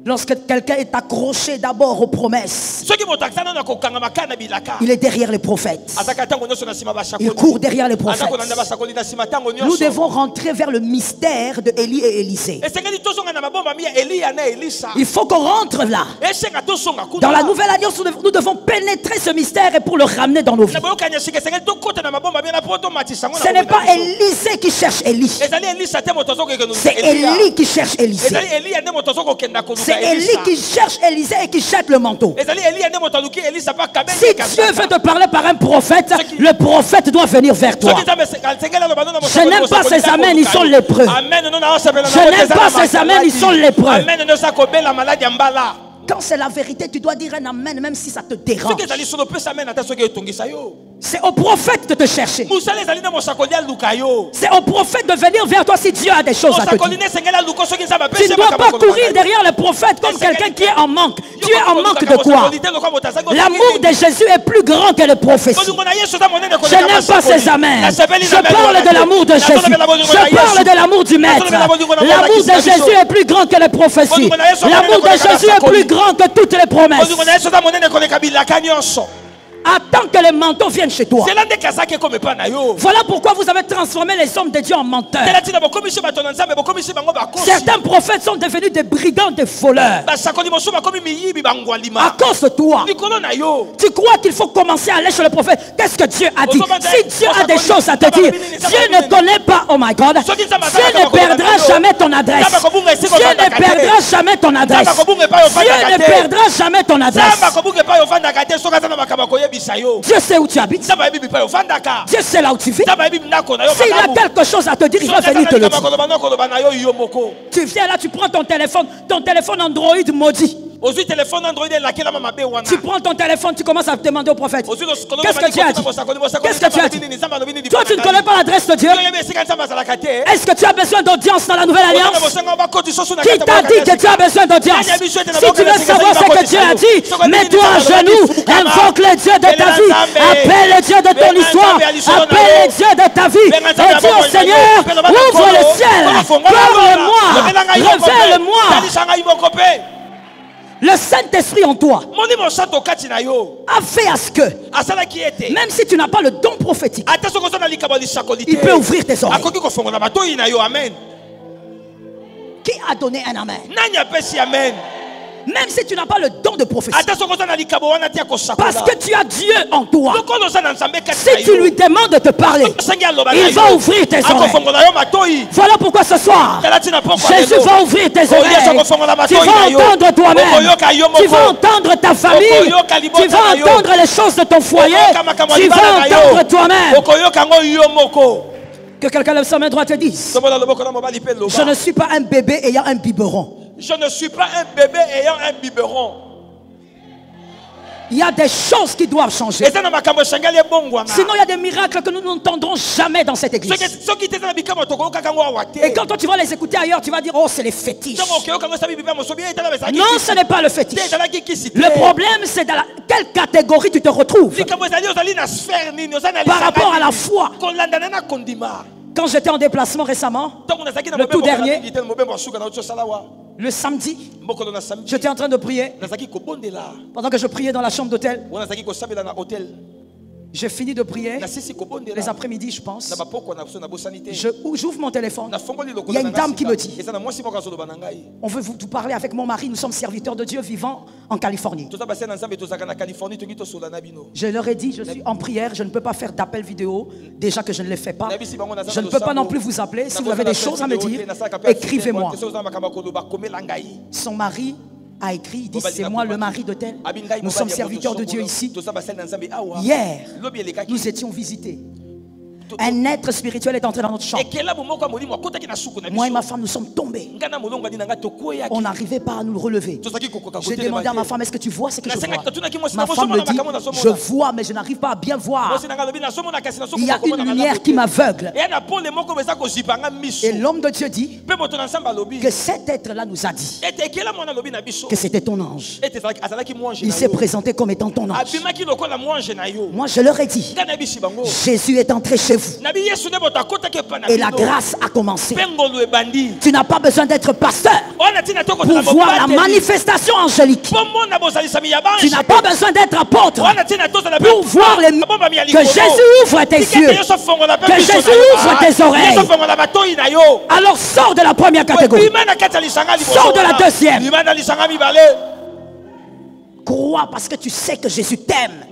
Lorsque quelqu'un est accroché d'abord aux promesses, il est derrière les prophètes. Il court derrière les prophètes. Nous devons rentrer vers le mystère de Élie et Élisée. Il faut qu'on rentre là. Dans la nouvelle alliance, nous devons pénétrer ce mystère et pour le ramener dans nos vies. Ce n'est pas Élisée qui cherche Élie. C'est Élie qui cherche Élisée. C'est Élie qui cherche Élisée et qui jette le manteau. Si Dieu veut te parler par un prophète, le prophète doit venir vers toi. Je n'aime pas ces amens, ils sont lépreux. Je n'aime pas ces amens, ils sont lépreux. Quand c'est la vérité, tu dois dire un amen même si ça te dérange. C'est au prophète de te chercher. C'est au prophète de venir vers toi si Dieu a des choses à te dire. Tu ne dois pas courir derrière le prophète comme quelqu'un qui est en manque. Tu es en manque de quoi? L'amour de Jésus est plus grand que les prophéties. Je n'aime pas ces amens. Je parle de l'amour de Jésus. Je parle de l'amour du Maître. L'amour de Jésus est plus grand que les prophéties. L'amour de Jésus est plus grand que toutes les promesses. Attends que les manteaux viennent chez toi. Voilà pourquoi vous avez transformé les hommes de Dieu en menteurs. Certains prophètes sont devenus des brigands, des voleurs. À cause de toi. Tu crois qu'il faut commencer à aller chez le prophète. Qu'est-ce que Dieu a dit? Si Dieu a des choses à te dire, Dieu ne connaît pas, oh my God, Dieu ne perdra jamais ton adresse. Dieu ne perdra jamais ton adresse. Dieu ne perdra jamais ton adresse. Dieu sait où tu habites. Dieu sait là où tu vis. S'il a quelque chose à te dire, il va venir te le dire. Tu viens là, tu prends ton téléphone Android maudit. Tu prends ton téléphone, tu commences à te demander au prophète. Qu'est-ce que Dieu a dit? Qu'est-ce que Dieu a dit? Toi, tu ne connais pas l'adresse de Dieu. Est-ce que tu as besoin d'audience dans la nouvelle alliance? Qui t'a dit que tu as besoin d'audience? Si tu veux savoir ce que Dieu a dit, mets-toi à genoux, invoque le Dieu de ta vie, appelle le Dieu de ton histoire, appelle le Dieu de ta vie, et dis au Seigneur, ouvre le ciel, parle-moi, révèle-moi. Le Saint-Esprit en toi a fait à ce que, même si tu n'as pas le don prophétique, il peut ouvrir tes oreilles. Qui a donné un amen? Même si tu n'as pas le don de prophétie, parce que tu as Dieu en toi, si tu lui demandes de te parler, il va ouvrir tes oreilles. Voilà pourquoi ce soir, Jésus va ouvrir tes oreilles. Tu vas entendre toi-même, tu vas entendre ta famille, tu vas entendre les choses de ton foyer, tu vas entendre toi-même. Que quelqu'un lève sa main droite et dise: je ne suis pas un bébé ayant un biberon. Je ne suis pas un bébé ayant un biberon. Il y a des choses qui doivent changer. Sinon il y a des miracles que nous n'entendrons jamais dans cette église. Et quand toi tu vas les écouter ailleurs, tu vas dire: oh, c'est les fétiches. Non, ce n'est pas le fétiche. Le problème, c'est dans quelle catégorie tu te retrouves par rapport à la foi. Quand j'étais en déplacement récemment, le tout dernier, le samedi, j'étais en train de prier. Pendant que je priais dans la chambre d'hôtel, j'ai fini de prier. Les après-midi, je pense. J'ouvre mon téléphone. Il y a une dame qui me dit: on veut vous parler avec mon mari. Nous sommes serviteurs de Dieu vivant en Californie. Je leur ai dit: je suis en prière. Je ne peux pas faire d'appel vidéo. Déjà que je ne les fais pas. Je ne peux pas non plus vous appeler. Si vous avez des choses à me dire, écrivez-moi. Son mari a écrit, il dit: c'est moi le mari de tel. Nous sommes serviteurs de Dieu ici. Hier, nous étions visités. Un être spirituel est entré dans notre chambre. Moi et ma femme, nous sommes tombés. On n'arrivait pas à nous relever. J'ai demandé à ma femme: est-ce que tu vois ce que je vois? Ma femme me dit: je vois, mais je n'arrive pas à bien voir. Il y a une lumière qui m'aveugle. Et l'homme de Dieu dit que cet être-là nous a dit que c'était ton ange. Il s'est présenté comme étant ton ange. Moi je leur ai dit: Jésus est entré chez vous. vous. Et la grâce a commencé. Tu n'as pas besoin d'être pasteur pour voir la manifestation angélique. Tu n'as pas besoin d'être apôtre pour voir que Jésus ouvre tes yeux, que Jésus ouvre tes oreilles. Alors sors de la première catégorie, sors de la deuxième. Crois parce que tu sais que Jésus t'aime.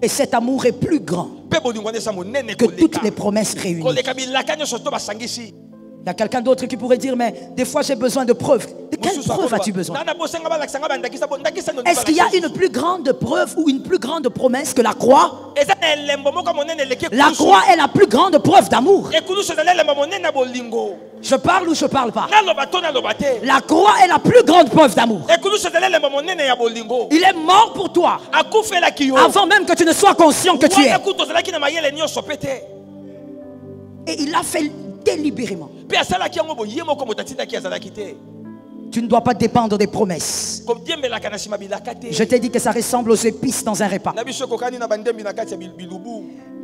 Et cet amour est plus grand que toutes les promesses réunies. Il y a quelqu'un d'autre qui pourrait dire, mais des fois j'ai besoin de preuves. De quelle preuve as-tu besoin? Est-ce qu'il y a une plus grande preuve ou une plus grande promesse que la croix? La croix est la plus grande preuve d'amour. Je parle ou je parle pas? La croix est la plus grande preuve d'amour. Il est mort pour toi avant même que tu ne sois conscient que tu es. Et il l'a fait délibérément. Tu ne dois pas dépendre des promesses. Je t'ai dit que ça ressemble aux épices dans un repas.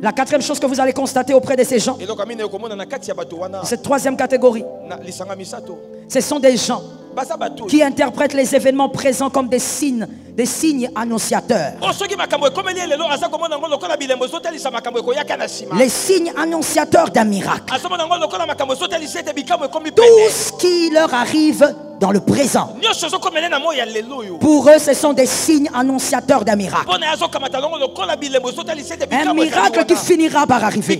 La quatrième chose que vous allez constater auprès de ces gens, cette troisième catégorie, ce sont des gens qui interprètent les événements présents comme des signes annonciateurs. Les signes annonciateurs d'un miracle. Tout ce qui leur arrive dans le présent, pour eux ce sont des signes annonciateurs d'un miracle. Un miracle qui finira par arriver.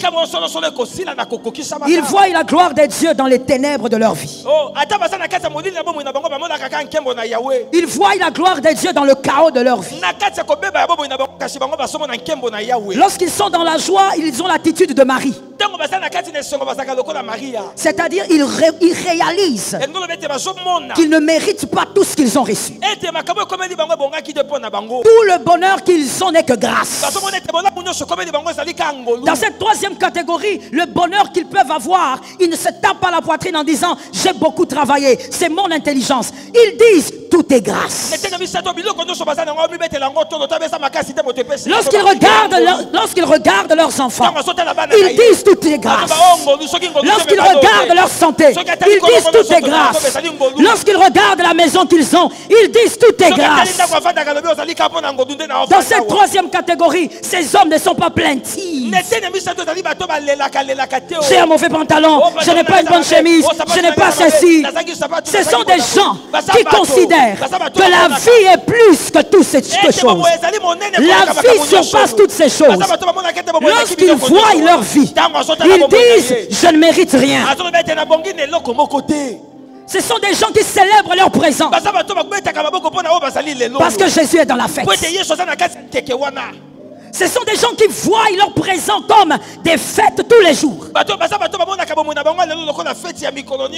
Ils voient la gloire de Dieu dans les ténèbres de leur vie. Ils voient la gloire de Dieu dans le chaos de leur vie. Lorsqu'ils sont dans la joie, ils ont l'attitude de Marie. C'est-à-dire ils réalisent qu'ils ne méritent pas tout ce qu'ils ont reçu. Tout le bonheur qu'ils ont n'est que grâce. Dans cette troisième catégorie, le bonheur qu'ils peuvent avoir, ils ne se tapent pas la poitrine en disant j'ai beaucoup travaillé, c'est mon intelligence. Ils disent tout est grâce. Lorsqu'ils regardent leurs enfants, ils disent tout est grâce. Lorsqu'ils regardent leur santé, ils disent tout est grâce. Lorsqu'ils regardent la maison qu'ils ont, ils disent tout est grâce. Dans cette troisième catégorie, ces hommes ne sont pas plaintifs. J'ai un mauvais pantalon, je n'ai pas une bonne chemise, je n'ai pas ceci. Ce sont des gens qui considèrent que la vie est plus que toutes ces choses. La vie surpasse toutes ces choses. Lorsqu'ils voient leur vie, ils disent je ne mérite rien. Ce sont des gens qui célèbrent leur présent parce que Jésus est dans la fête. Ce sont des gens qui voient leur présent comme des fêtes tous les jours.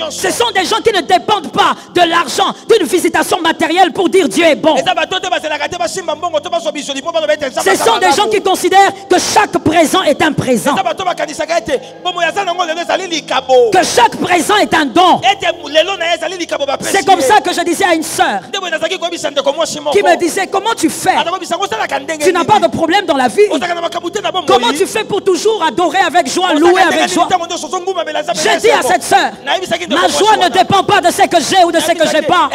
Ce sont des gens qui ne dépendent pas de l'argent, d'une visitation matérielle pour dire Dieu est bon. Ce sont des gens qui considèrent que chaque présent est un présent. Que chaque présent est un don. C'est comme ça que je disais à une sœur qui me disait comment tu fais? Tu n'as pas de problème dans la vie. Comment tu fais pour toujours adorer avec joie, louer avec joie? J'ai dit à cette sœur, ma joie ne dépend pas de ce que j'ai ou de ce que j'ai pas.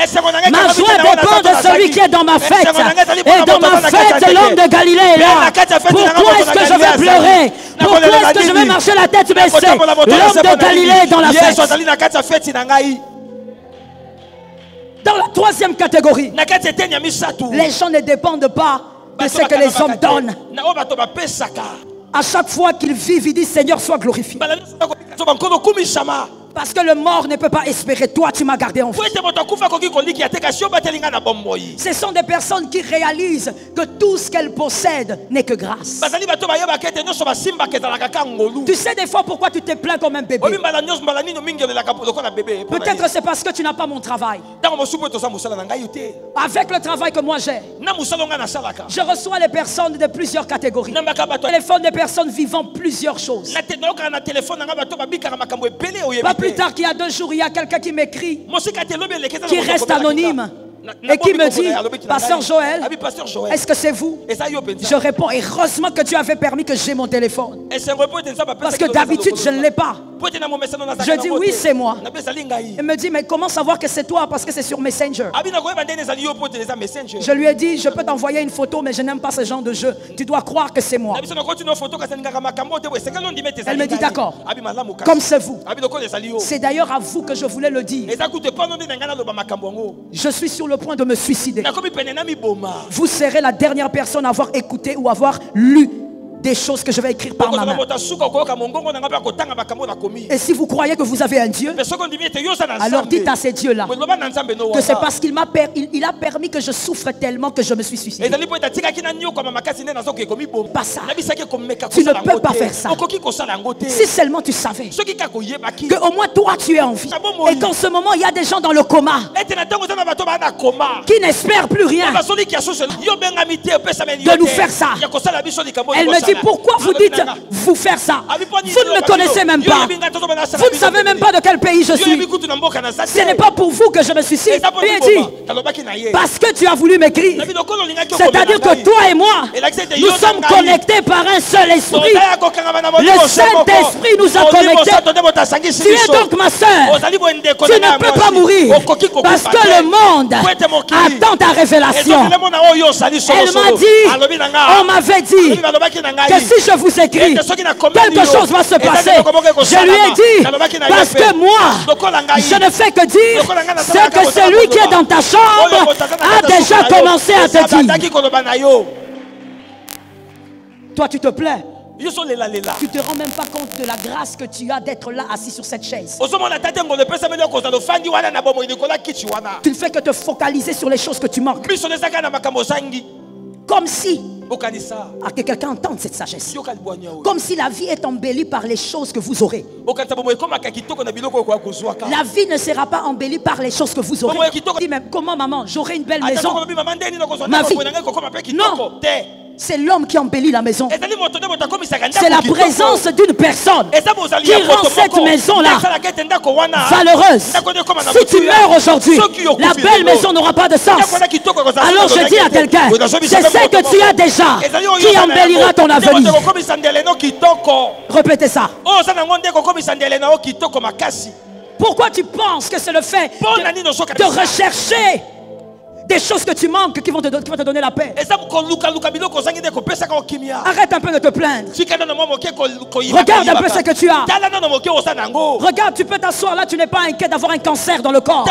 Ma joie dépend de celui qui est dans ma fête. Et dans ma fête, l'homme de Galilée est là. Pourquoi est-ce que je vais pleurer? Pourquoi est-ce que je vais marcher la tête baissée? L'homme de Galilée est dans la fête. Dans la troisième catégorie, les gens ne dépendent pas de ce que les hommes donnent. À chaque fois qu'ils vivent, ils disent Seigneur, sois glorifié. Parce que le mort ne peut pas espérer. Toi, tu m'as gardé en vie. Ce sont des personnes qui réalisent que tout ce qu'elles possèdent n'est que grâce. Tu sais des fois pourquoi tu te plains comme un bébé? Peut-être c'est parce que tu n'as pas mon travail. Avec le travail que moi j'ai, je reçois les personnes de plusieurs catégories. Je téléphone des personnes vivant plusieurs choses. Pas plus tard qu'il y a 2 jours, il y a quelqu'un qui m'écrit, qui reste anonyme. et qui me dit, Pasteur Joël, est-ce que c'est vous? Je réponds, heureusement que Dieu avait permis que j'ai mon téléphone. Parce que d'habitude, je ne l'ai pas. Je dis, oui, c'est moi. Il me dit, mais comment savoir que c'est toi? Parce que c'est sur Messenger. Je lui ai dit, je peux t'envoyer une photo, mais je n'aime pas ce genre de jeu. Tu dois croire que c'est moi. Elle me dit, d'accord. Comme c'est vous. C'est d'ailleurs à vous que je voulais le dire. Je suis sur le point de me suicider. Vous serez la dernière personne à avoir écouté ou avoir lu des choses que je vais écrire par ma main. Et si vous croyez que vous avez un Dieu, alors dites à ces dieux-là que c'est parce qu'il a permis que je souffre tellement que je me suis suicidé. Pas ça. Tu ne peux pas faire ça. Si seulement tu savais que au moins toi tu es en vie et qu'en ce moment il y a des gens dans le coma qui n'espèrent plus rien de nous faire ça. Elle me dit, pourquoi vous dites vous faire ça? Vous ne me connaissez même pas. Vous ne savez même pas de quel pays je suis. Ce n'est pas pour vous que je me suicide. Bien dit. Parce que tu as voulu m'écrire. C'est-à-dire que toi et moi, nous sommes connectés par un seul esprit. Le Saint-Esprit nous a connectés. Tu es donc ma soeur. Tu ne peux pas mourir. Parce que le monde attend ta révélation. Elle m'a dit, on m'avait dit que si je vous écris, quelque chose va se passer. Je lui ai dit, parce que moi, je ne fais que dire ce que celui qui est dans ta chambre a déjà commencé à te dire. Toi, tu te plains. Tu ne te rends même pas compte de la grâce que tu as d'être là assis sur cette chaise. Tu ne fais que te focaliser sur les choses que tu manques. Comme si à que quelqu'un entende cette sagesse. Comme si la vie est embellie par les choses que vous aurez. La vie ne sera pas embellie par les choses que vous aurez. Dis même, comment maman, j'aurai une belle maison? Ma vie. Non. C'est l'homme qui embellit la maison. C'est la présence d'une personne qui rend cette maison-là valeureuse. Si tu meurs aujourd'hui, la belle maison n'aura pas de sens. Alors je dis à quelqu'un, je sais que tu as déjà qui embellira ton avenir. Répétez ça. Pourquoi tu penses que c'est le fait de rechercher des choses que tu manques qui vont te donner la paix? Arrête un peu de te plaindre. Regarde un peu ce que tu as. Regarde, tu peux t'asseoir là, tu n'es pas inquiet d'avoir un cancer dans le corps.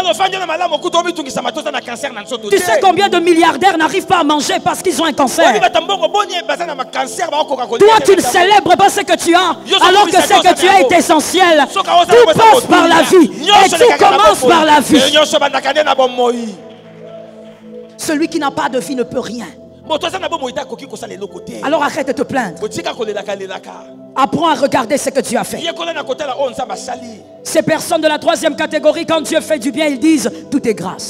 Tu sais combien de milliardaires n'arrivent pas à manger parce qu'ils ont un cancer? Toi, tu ne célèbres pas ce que tu as, alors que ce que tu as est essentiel. Tout passe par la vie et tout commence par la vie. Celui qui n'a pas de vie ne peut rien. Alors arrête de te plaindre. Apprends à regarder ce que Dieu a fait. Ces personnes de la troisième catégorie, quand Dieu fait du bien, ils disent tout est grâce.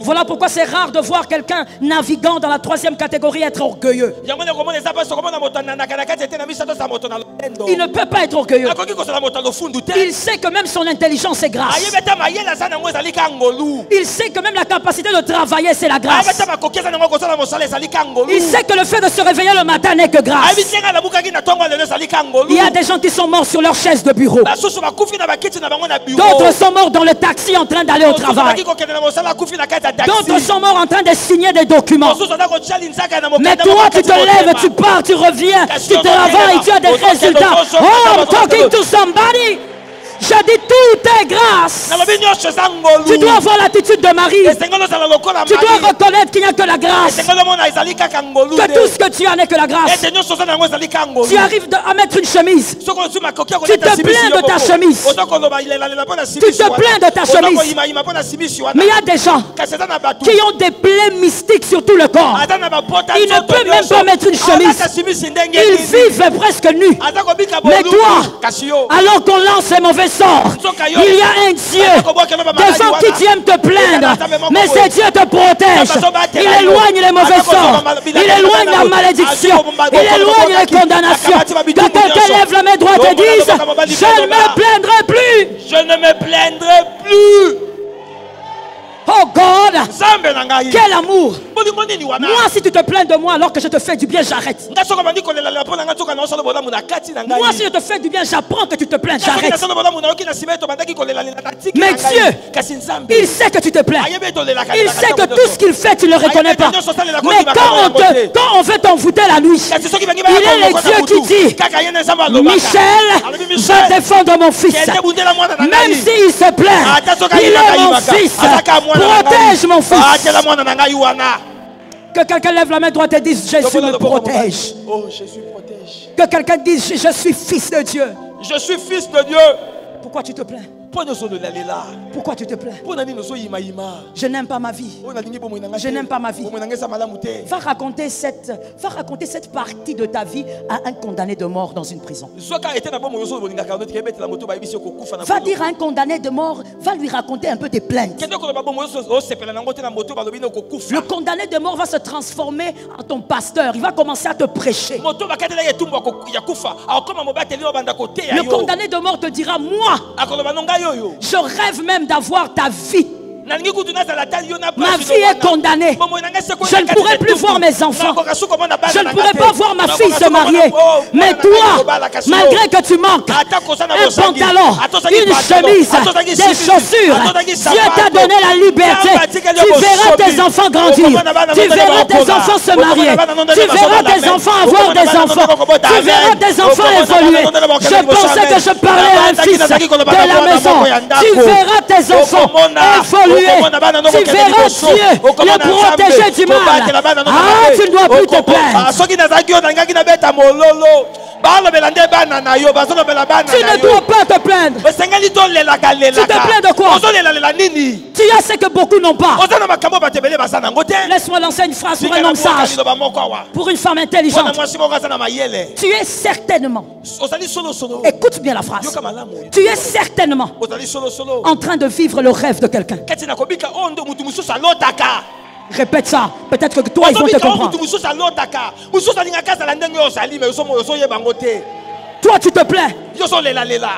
Voilà pourquoi c'est rare de voir quelqu'un naviguant dans la troisième catégorie être orgueilleux. Il ne peut pas être orgueilleux. Il sait que même son intelligence est grâce. Il sait que même la capacité de travailler c'est la grâce. Il sait que le fait de se réveiller le matin n'est que grâce. Il y a des gens qui sont morts sur leur chaise de bureau. D'autres sont morts dans le taxi en train d'aller au travail. D'autres sont morts en train de signer des documents. Mais toi tu te lèves, tu pars, tu reviens, tu travailles, tu as des résultats. Oh, I'm talking to somebody. Je dis tout est grâce. Tu dois avoir l'attitude de Marie. Tu dois reconnaître qu'il n'y a que la grâce. Que tout ce que tu as n'est que la grâce. Tu arrives à mettre une chemise. Tu te plains de ta chemise. Tu te plains de ta chemise. Mais il y a des gens qui ont des plaies mystiques sur tout le corps. Ils ne peuvent même pas mettre une chemise. Ils vivent presque nus. Mais toi, alors qu'on lance les mauvais sorts, il y a un Dieu devant qui tu aimes te plaindre, mais ce Dieu te protège. Il éloigne les mauvais sorts, il éloigne la malédiction, il éloigne les condamnations. Que quelqu'un lève la main droite et dise, je ne me plaindrai plus. Je ne me plaindrai plus. Oh God, quel amour. Moi, si tu te plains de moi alors que je te fais du bien, j'arrête. Moi, si je te fais du bien, j'apprends que tu te plains, j'arrête. Mais Dieu, il sait que tu te plains. Il sait que tout ce qu'il fait, tu ne le reconnais pas. Mais quand on veut t'envoûter la nuit, il est le Dieu qui dit, Michel, va défendre mon fils. Même s'il se plaint, il est mon fils. Protège mon fils. Que quelqu'un lève la main droite et dise, Jésus me protège. Oh, Jésus protège. Que quelqu'un dise, je suis fils de Dieu. Je suis fils de Dieu. Pourquoi tu te plains? Pourquoi tu te plains? Je n'aime pas ma vie. Je n'aime pas ma vie. Va raconter cette partie de ta vie à un condamné de mort dans une prison. Va dire à un condamné de mort, va lui raconter un peu tes plaintes. Le condamné de mort va se transformer en ton pasteur. Il va commencer à te prêcher. Le condamné de mort te dira, moi, je rêve même d'avoir ta vie. Ma vie est condamnée. Je ne pourrai plus voir mes enfants. Je ne pourrai pas voir ma fille se marier. Mais toi, malgré que tu manques un pantalon, une chemise, des chaussures, Dieu t'a donné la liberté. Tu verras tes enfants grandir. Tu verras tes enfants se marier. Tu verras tes enfants avoir des enfants. Tu verras tes enfants évoluer. Je pensais que je parlais à un fils de la maison. Tu verras tes enfants évoluer. Tu verras Dieu le protéger du mal. Ah, tu ne dois plus te plaindre. Tu ne dois pas te plaindre. Tu te plains de quoi? Tu as ce que beaucoup n'ont pas. Laisse-moi lancer une phrase pour un homme sage, pour une femme intelligente. Tu es certainement, écoute bien la phrase, tu es certainement en train de vivre le rêve de quelqu'un. Répète ça, peut-être que toi ils vont te comprendre. Toi tu te plains.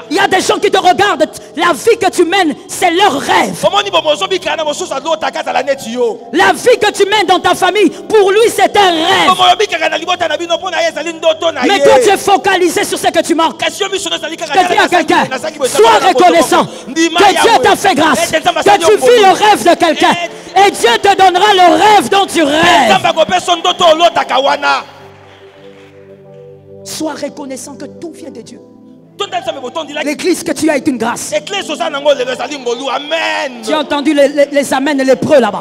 Il y a des gens qui te regardent. La vie que tu mènes, c'est leur rêve. La vie que tu mènes dans ta famille, pour lui c'est un rêve. Mais toi tu es focalisé sur ce que tu manques. Je dis à quelqu'un, sois reconnaissant que Dieu t'a fait grâce, que tu vis le rêve de quelqu'un, et Dieu te donnera le rêve dont tu rêves. Sois reconnaissant que tout vient de Dieu. L'église que tu as est une grâce. Tu as entendu les amens et les preux là-bas.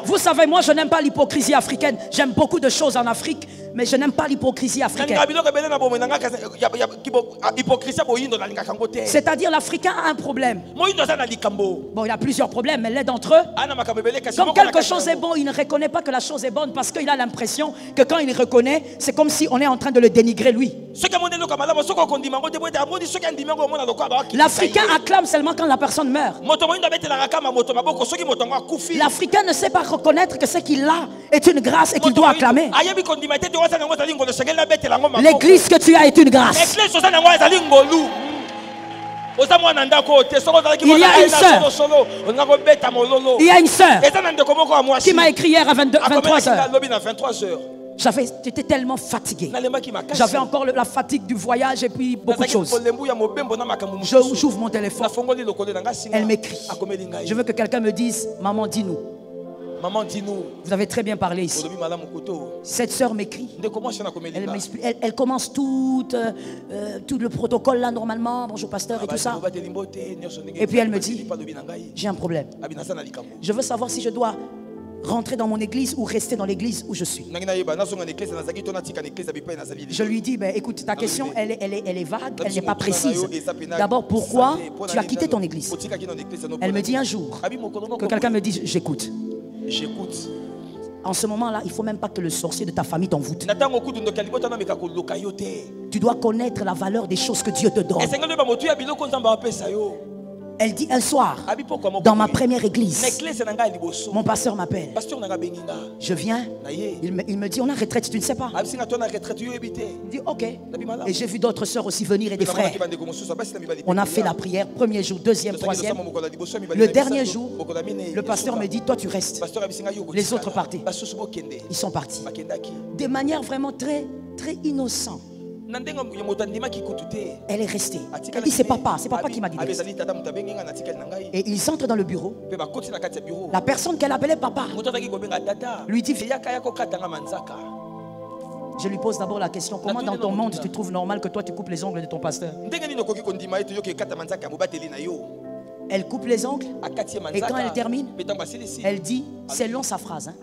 Vous savez, moi je n'aime pas l'hypocrisie africaine. J'aime beaucoup de choses en Afrique, mais je n'aime pas l'hypocrisie africaine. C'est-à-dire l'Africain a un problème. Bon, il a plusieurs problèmes, mais l'un d'entre eux, comme quelque chose est bon, il ne reconnaît pas que la chose est bonne parce qu'il a l'impression que quand il reconnaît, c'est comme si on est en train de le dénigrer lui. L'Africain acclame seulement quand la personne meurt. L'Africain ne sait pas reconnaître que ce qu'il a est une grâce et qu'il doit acclamer. L'église que tu as est une grâce. Il y a une sœur. Il y a une sœur qui m'a écrit hier à 23h. J'étais tellement fatigué. J'avais encore la fatigue du voyage et puis beaucoup de choses. J'ouvre mon téléphone. Elle m'écrit. Je veux que quelqu'un me dise, maman, dis-nous. Maman, dis-nous. Vous avez très bien parlé ici. Cette sœur m'écrit. Elle commence tout le protocole là normalement. Bonjour pasteur et tout ça. Et puis elle me dit, j'ai un problème. Je veux savoir si je dois rentrer dans mon église ou rester dans l'église où je suis. Je lui dis, ben, écoute, ta question, elle est vague, elle n'est pas précise. D'abord, pourquoi tu as quitté ton église? Elle me dit un jour, que quelqu'un me dise, j'écoute. En ce moment-là, il ne faut même pas que le sorcier de ta famille t'envoûte. Tu dois connaître la valeur des choses que Dieu te donne. Elle dit un soir, dans ma première église, mon pasteur m'appelle. Je viens, il me dit, on a retraite, tu ne sais pas. Il dit, ok. Et j'ai vu d'autres sœurs aussi venir et des frères. On a fait la prière, premier jour, deuxième, troisième. Le dernier jour, le pasteur me dit, toi tu restes. Les autres partaient. Ils sont partis. De manière vraiment très, très innocente. Elle est restée. Elle dit, c'est papa qui m'a dit. Et ils entrent dans le bureau. La personne qu'elle appelait papa lui dit, je lui pose d'abord la question, comment dans ton monde tu trouves normal que toi tu coupes les ongles de ton pasteur? Elle coupe les ongles et quand elle termine, elle dit, c'est long sa phrase, hein?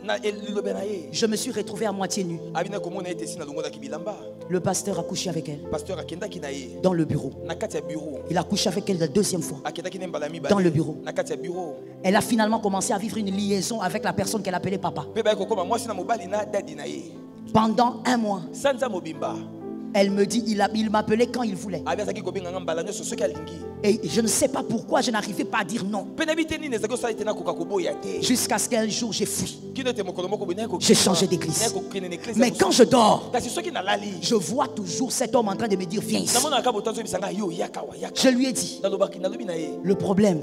Je me suis retrouvé à moitié nu. Le pasteur a couché avec elle dans le bureau. Il a couché avec elle la deuxième fois dans le bureau. Elle a finalement commencé à vivre une liaison avec la personne qu'elle appelait papa. Pendant un mois. Elle me dit, il m'appelait quand il voulait. Et je ne sais pas pourquoi je n'arrivais pas à dire non. Jusqu'à ce qu'un jour j'ai fui. J'ai changé d'église. Mais quand je dors, je vois toujours cet homme en train de me dire, viens ici. Je lui ai dit, le problème,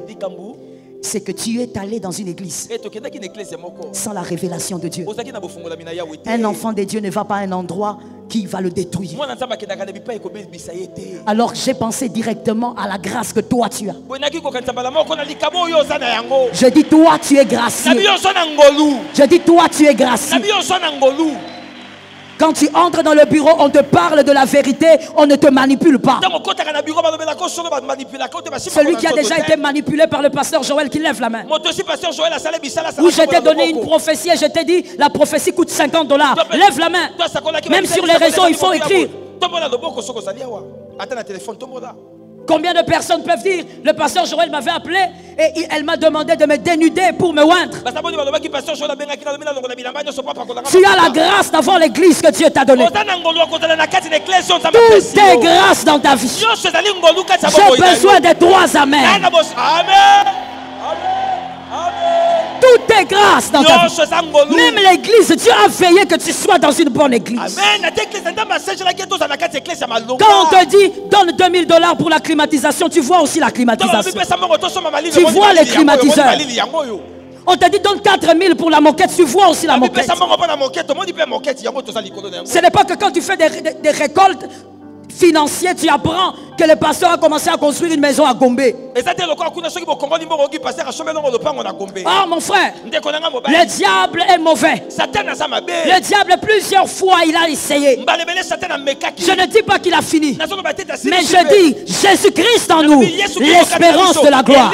c'est que tu es allé dans une église sans la révélation de Dieu. Un enfant de Dieu ne va pas à un endroit qui va le détruire. Alors j'ai pensé directement à la grâce que toi tu as. Je dis, toi tu es gracieux. Je dis, toi tu es gracieux. Quand tu entres dans le bureau, on te parle de la vérité, on ne te manipule pas. Celui qui a déjà été manipulé par le pasteur Joël, qui lève la main. Où je t'ai donné une prophétie et je t'ai dit, la prophétie coûte $50. Lève la main. Même sur les réseaux, il faut écrire. Combien de personnes peuvent dire, le pasteur Joël m'avait appelé et elle m'a demandé de me dénuder pour me oindre. Tu as la grâce d'avoir l'église que Dieu t'a donnée. Tout est grâce dans ta vie. J'ai besoin des trois amen. Tout est grâce dans ta vie. Même l'église, Dieu a veillé que tu sois dans une bonne église. Quand on te dit, donne $2000 pour la climatisation, tu vois aussi la climatisation. Tu vois les climatiseurs. On te dit, donne 4000 pour la moquette, tu vois aussi la moquette. Ce n'est pas que quand tu fais des récoltes financières, tu apprends que le pasteur a commencé à construire une maison à Gombe. Ah mon frère, le diable est mauvais. Le diable plusieurs fois il a essayé. Je ne dis pas qu'il a fini, mais je dis Jésus-Christ en nous, l'espérance de la gloire.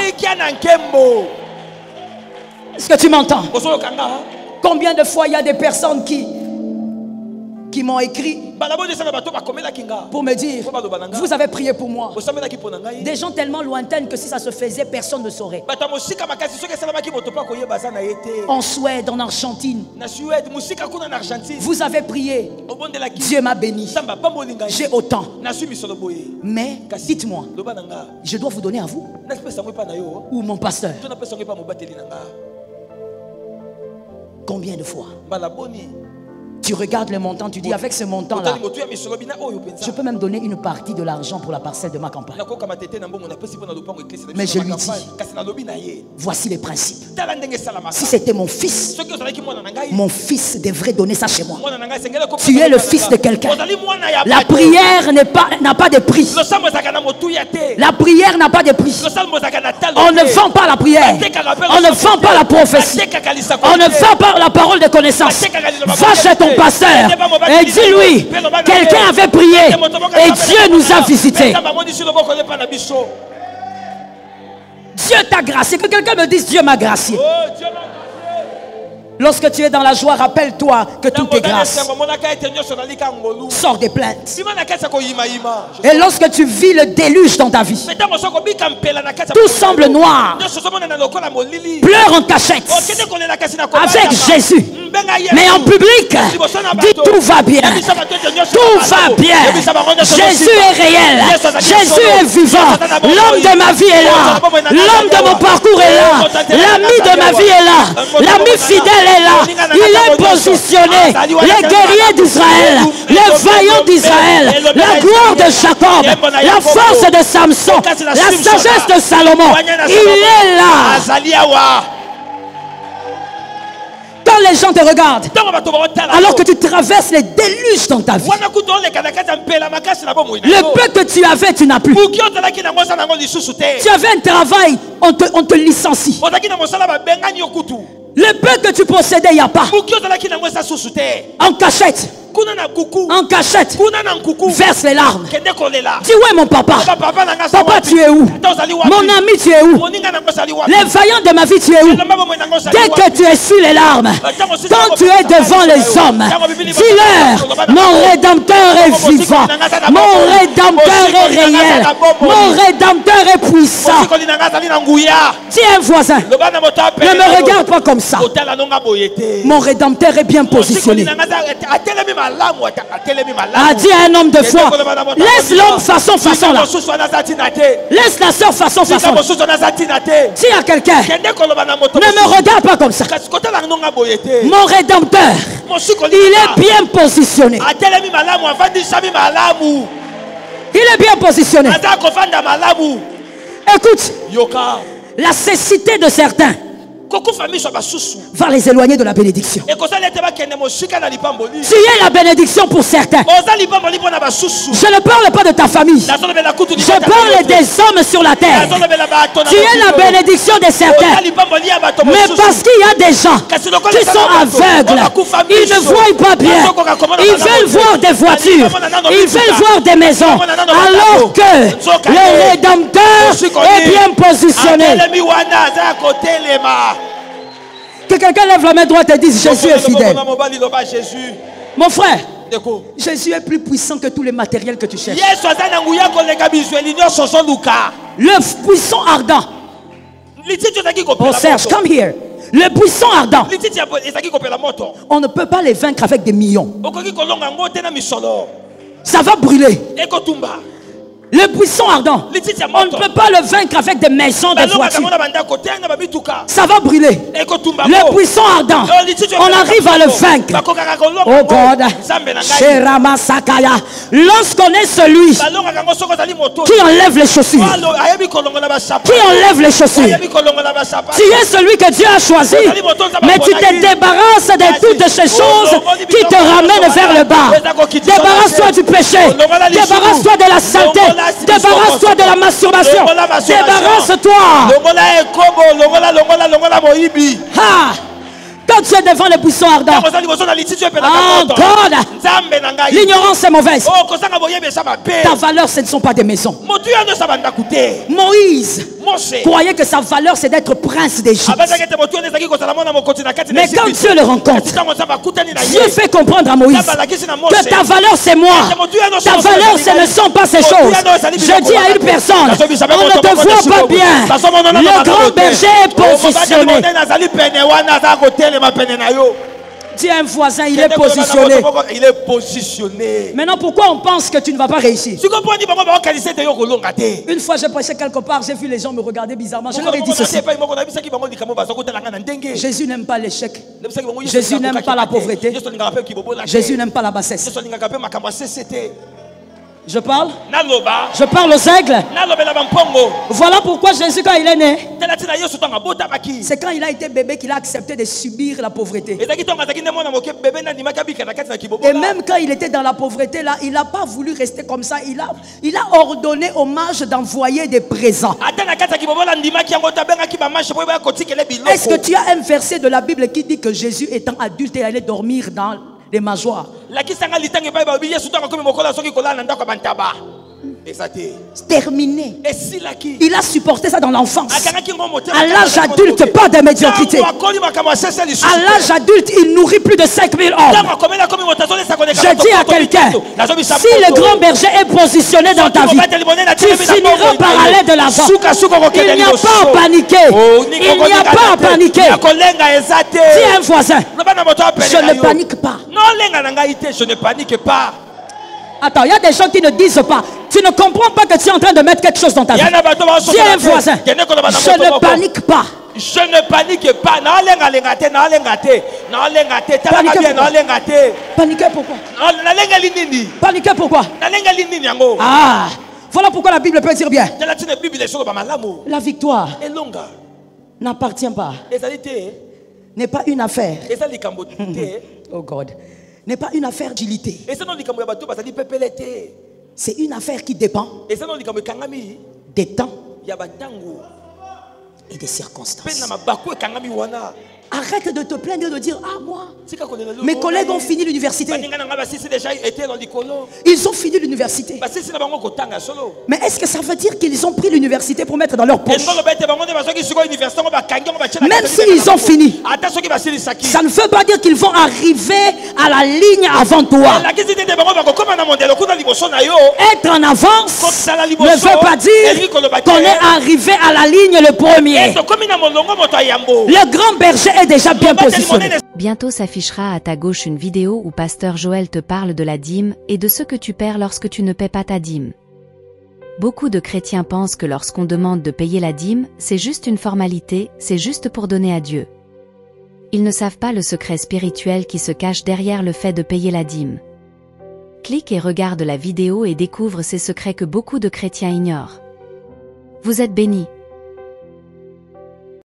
Est-ce que tu m'entends? Combien de fois il y a des personnes qui m'ont écrit pour me dire, vous avez prié pour moi. Des gens tellement lointains que si ça se faisait, personne ne saurait. En Suède, en Argentine, vous avez prié, Dieu m'a béni, j'ai autant. Mais dites-moi, je dois vous donner à vous ou mon pasteur? Combien de fois tu regardes le montant, tu dis avec ce montant-là, je peux même donner une partie de l'argent pour la parcelle de ma campagne. Mais je lui dis, voici les principes. Si c'était mon fils devrait donner ça chez moi. Tu es le fils de quelqu'un. La prière n'a pas de prix. La prière n'a pas de prix. On ne vend pas la prière. On ne vend pas la prophétie. On ne vend pas la parole de connaissance. Va chez ton pasteur et dis-lui, quelqu'un avait prié et Dieu nous a visités. Dieu t'a gracié. Que quelqu'un me dise, Dieu m'a gracié. Lorsque tu es dans la joie, rappelle-toi que tout est grâce. Sors des plaintes. Et lorsque tu vis le déluge dans ta vie, tout semble noir. Pleure en cachette avec Jésus. Mais en public, dis tout va bien. Tout va bien. Jésus est réel. Jésus est vivant. L'homme de ma vie est là. L'homme de mon parcours est là. L'ami de ma vie est là. L'ami fidèle est là. Il est positionné. Les guerriers d'Israël, les vaillants d'Israël, la gloire de Jacob, la force de Samson, la sagesse de Salomon. Il est là. Quand les gens te regardent, alors que tu traverses les déluges dans ta vie, le peu que tu avais, tu n'as plus. Tu avais un travail, on te licencie. Le peu que tu possédais, il n'y a pas. En cachette. En cachette, verse les larmes. Dis où est mon papa? Papa, tu es où? Mon ami, tu es où? Les vaillants de ma vie, tu es où? Dès que tu essuies les larmes, quand tu es devant les hommes, dis-leur, mon Rédempteur est vivant, mon Rédempteur est réel, mon Rédempteur est puissant. Dis un voisin, ne me regarde pas comme ça. Mon Rédempteur est bien positionné. A dit à un homme de foi, laisse l'homme façon là. Laisse la soeur façon là. Dis à quelqu'un, ne me regarde pas comme ça. Mon Rédempteur, il est bien positionné. Il est bien positionné. Écoute, la cécité de certains va les éloigner de la bénédiction. Tu es la bénédiction pour certains. Je ne parle pas de ta famille. Je parle des hommes sur la terre. Tu es la bénédiction de certains. Mais parce qu'il y a des gens qui sont aveugles, ils ne voient pas bien. Ils veulent voir des voitures. Ils veulent voir des maisons. Alors que le Rédempteur est bien positionné. Que quelqu'un lève la main droite et dise Jésus est fidèle. Mon frère, Jésus est plus puissant que tous les matériels que tu cherches. Le buisson ardent. Oh Serge, come here. Le buisson ardent, on ne peut pas les vaincre avec des millions. Ça va brûler. Le buisson ardent, on ne peut pas le vaincre avec des maisons, des voitures. Ça va brûler. Le buisson ardent, on arrive à le vaincre. Oh God, Sherama Sakaya. Lorsqu'on est celui qui enlève les chaussures, qui enlève les chaussures, tu es celui que Dieu a choisi, mais tu te débarrasses de toutes ces choses qui te ramènent vers le bas. Débarrasse-toi du péché, débarrasse-toi de la saleté. Débarrasse-toi de la masturbation. Débarrasse-toi. Quand tu es devant les buissons ardents, l'ignorance est mauvaise. Ta valeur, ce ne sont pas des maisons. Moïse croyait que sa valeur, c'est d'être prince d'Égypte. Mais quand Dieu le rencontre, Dieu fait comprendre à Moïse que ta valeur, c'est moi. Ta valeur, ce ne sont pas ces choses. Je dis à une personne, on ne te voit pas bien. Le grand berger est positionné. Dis à un voisin, il est positionné. Il est positionné. Maintenant, pourquoi on pense que tu ne vas pas réussir? Une fois, j'ai prêché quelque part, j'ai vu les gens me regarder bizarrement. Je leur ai dit ceci. Jésus n'aime pas l'échec. Jésus n'aime pas la pauvreté. Jésus n'aime pas la bassesse. Je parle aux aigles. Voilà pourquoi Jésus, quand il est né, c'est quand il a été bébé qu'il a accepté de subir la pauvreté. Et même quand il était dans la pauvreté, là, il n'a pas voulu rester comme ça. Il a ordonné aux mages d'envoyer des présents. Est-ce que tu as un verset de la Bible qui dit que Jésus, étant adulte, est allé dormir dans les mangeoires? terminé. Il a supporté ça dans l'enfance. À l'âge adulte, pas de médiocrité. À l'âge adulte, il nourrit plus de 5000 hommes. Je dis à quelqu'un, si le grand berger est positionné dans ta vie, tu finiras par aller de l'avant. Il n'y a pas à paniquer. Il n'y a pas à paniquer. Dis à un voisin, je ne panique pas. Je ne panique pas. Attends, il y a des gens qui ne disent pas. Tu ne comprends pas que tu es en train de mettre quelque chose dans ta vie. Dis à un voisin, je ne panique pas. Je ne panique pas. Paniquer pourquoi? Paniquer pourquoi? Ah, voilà pourquoi la Bible peut dire bien. La victoire n'appartient pas. N'est pas une affaire. Oh God. N'est pas une affaire d'agilité. C'est une affaire qui dépend des temps et des circonstances. Arrête de te plaindre et de dire, ah moi, mes collègues ont fini l'université. Ils ont fini l'université. Mais est-ce que ça veut dire qu'ils ont pris l'université pour mettre dans leur poche? Même s'ils ont fini, ça ne veut pas dire qu'ils vont arriver à la ligne avant toi. Être en avance ne veut pas dire qu'on est arrivé à la ligne le premier. Le grand berger est déjà bien positionné. Bientôt s'affichera à ta gauche une vidéo où Pasteur Joël te parle de la dîme et de ce que tu perds lorsque tu ne paies pas ta dîme. Beaucoup de chrétiens pensent que lorsqu'on demande de payer la dîme, c'est juste une formalité, c'est juste pour donner à Dieu. Ils ne savent pas le secret spirituel qui se cache derrière le fait de payer la dîme. Clique et regarde la vidéo et découvre ces secrets que beaucoup de chrétiens ignorent. Vous êtes bénis.